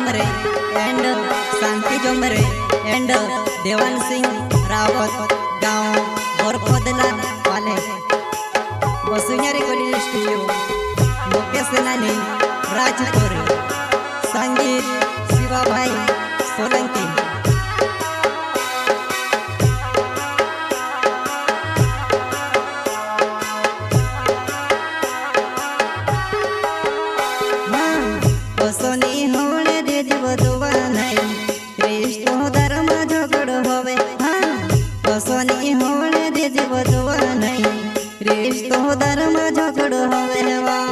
जोमरे and Shanti Jomre and Dewan Singh Rawat गांव बोरखोदला वाले Basunia recording studio Mukesh सेनानी राजपुर संगीत शिवा भाई सोलंकी। सोनी होने दे जीव दुआ नहीं कृष्ण धर्म झगड़ होवे। हाँ सोनी होने दे जीव दुआ नहीं कृष्ण धर्म झगड़ होवे। हाँ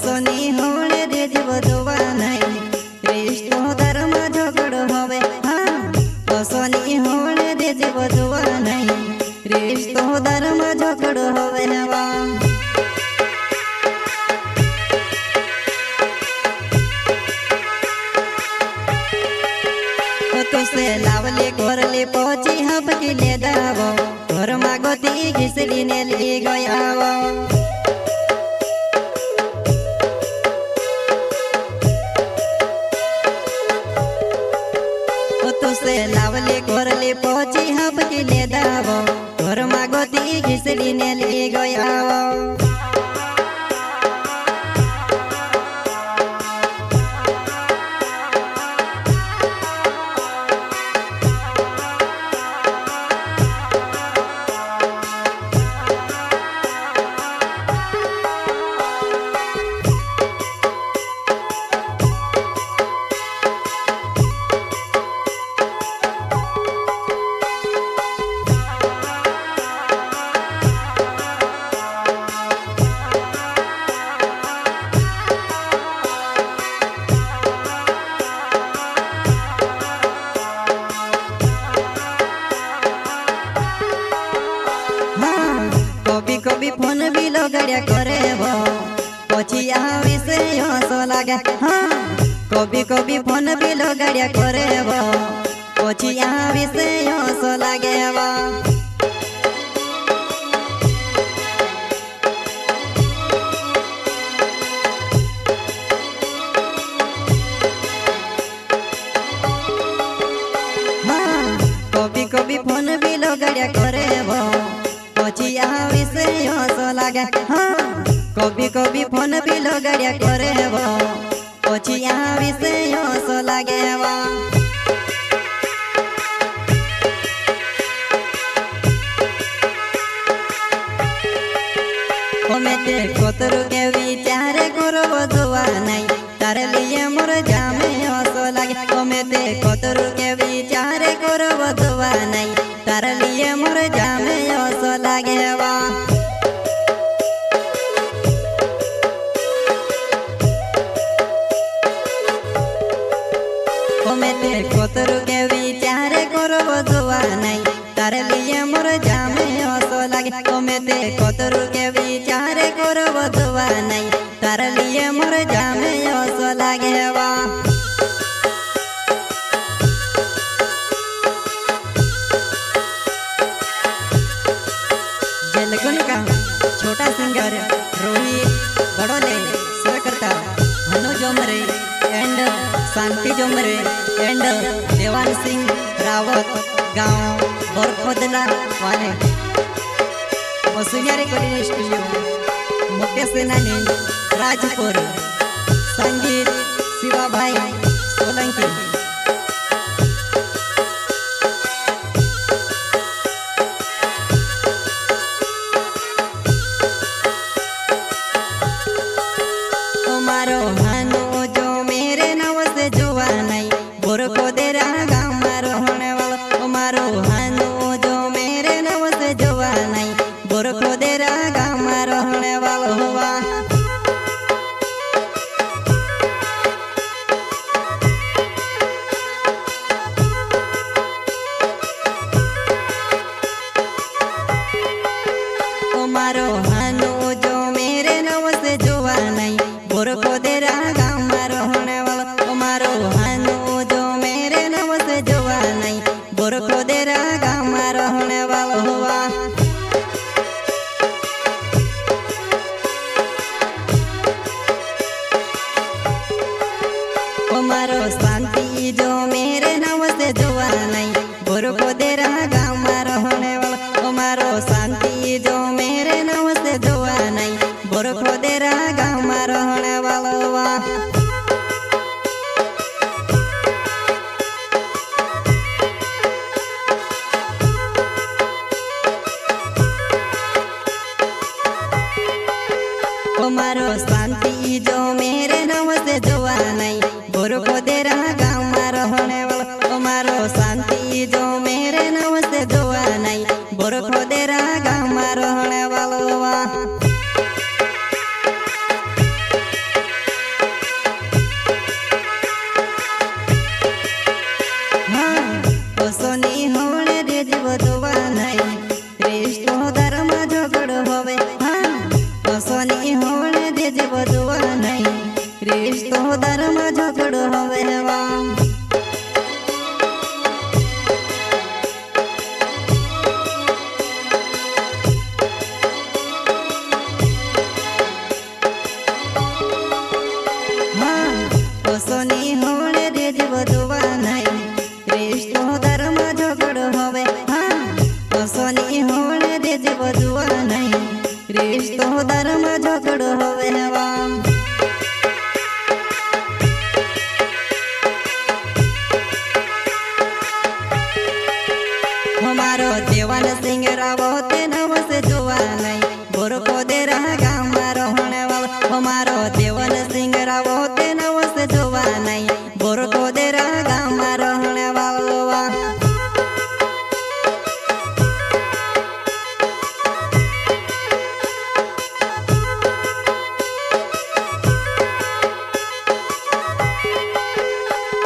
सोनी होने दे जीव दुआ नहीं कृष्ण धर्म झगड़ होवे। हाँ सोनी होने दे जीव दुआ नहीं कृष्ण धर्म झगड़ होवे। तुसे लावले घोरले पहुंची हपकी ले दावो घर मागोती घिसड़ी ने ले गया। तुसे लावले घोरले पहुंची हपकी ले दावो घर मागोती घिसड़ी ने ले गया। कभी कभी फोन भी लगड़िया करे वो पछी आवे से हंसो लागे। हाँ कभी कभी फोन भी लगड़िया करे वो पछी आवे से हंसो लागे। हाँ कभी कभी फोन भी लगड़िया करे वो पछी आवे से हंसो लागे। हाँ कभी कभी फोन भी लगड़िया करे वो पछी आवे से हंसो लागे। ओमेते कोतरु के विचार करो दुआ नहीं तारे लिए मोर जामे हंसो लागे। ओमेते कोतरु के विचार करो दुआ नहीं तारे लिए मोर जामे हंसो लागे। ओमेते कोतरु के विचार करो दुआ नहीं तारे लिए मोर जामे हंसो लागे। ओमेते कोतरु के विचार करो दुआ नहीं तारे लिए मोर जामे हंसो लागे। जलगुन का छोटा सिंगर रोहित बड़ोले सरकर्ता हनु जोमरे एंड शांति जोमरे एंड देवान सिंह रावत गांव बोरखोदला वाले बसुनिया रिकॉर्डिंग स्टूडियो मुकेश सेनानी राजपुर संगीत शिवा भाई सोलंकी। मारो हानो जो मेरे नव से जुआ नहीं बोरखोदला गाँव मारो होने वाला। मारो हानो जो मेरे नव से जुआ नहीं बोरखोदला गाँव मारो होने वाला हुआ। से जुआ नहीं बोर को दे रहा गाँव में रहने वाला हमारो शांति जो मेरे नाव से जुआ नहीं बोर को दे रहा गाँव में रहने वाला हमारो शांति जो मेरे नाव से जुआ नहीं बोर को दे रहा गाँव में रहने वाला हमारो शांति जो मेरे नाव से जुआ नहीं बोर को दे रहा गाँव में रहने वाला सोनी होने रे जीव दुआ नहीं रिश्तो धर्म झगड़ होवे सोनी होने रे जीव दुआ नहीं रिश्तो धर्म झगड़ होवे सोनी होने रे जीव दुआ नहीं रिश्तो धर्म झगड़ होवे सोनी होने रे जीव दुआ नहीं रिश्तो धर्म झगड़ होवे हमारो देवन सिंह रावो ते नव से जुआ नहीं बोर को दे रहा गाँव में रहने वाला हमारो देवन सिंह रावो ते नव से जुआ नहीं बोर को दे रहा गाँव में रहने वाला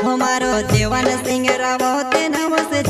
हमारो देवन सिंह रावो ते नव से